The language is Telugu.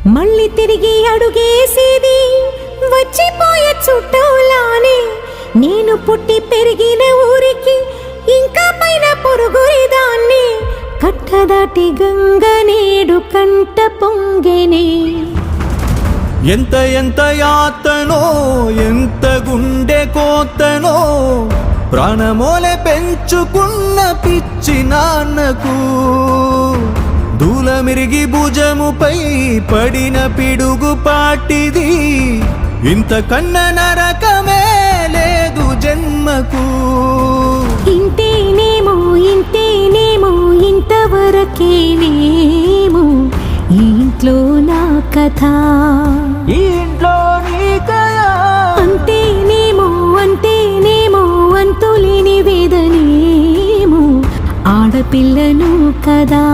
మళ్ళీ తిరిగి అడుగేసేది వచ్చిపోయే చుట్టూలానే. నేను పుట్టి పెరిగిన ఊరికి ఇంకా పైన పొరుగురిదాన్ని. కట్టదాటి గంగ నేడు కంట పొంగెనే. ఎంత ఎంత యాతనో ఎంత గుండె కోతనో ప్రాణమోలే పెంచుకున్న పిచ్చి నాన్నకు. దూలమిరిగి భుజముపై పడిన పిడుగు పాటిది. ఇంతకన్న నరకమే లేదు జన్మకు. ఇంతేనేమో ఇంతేనేమో ఇంతవరకేనేమో ఈ ఇంట్లో నా కథ. ఈ ఇంట్లో నీ కథ. అంతేనేమో అంతేనేమో అంతులేని వేదనేమో ఆడపిల్లను కదా.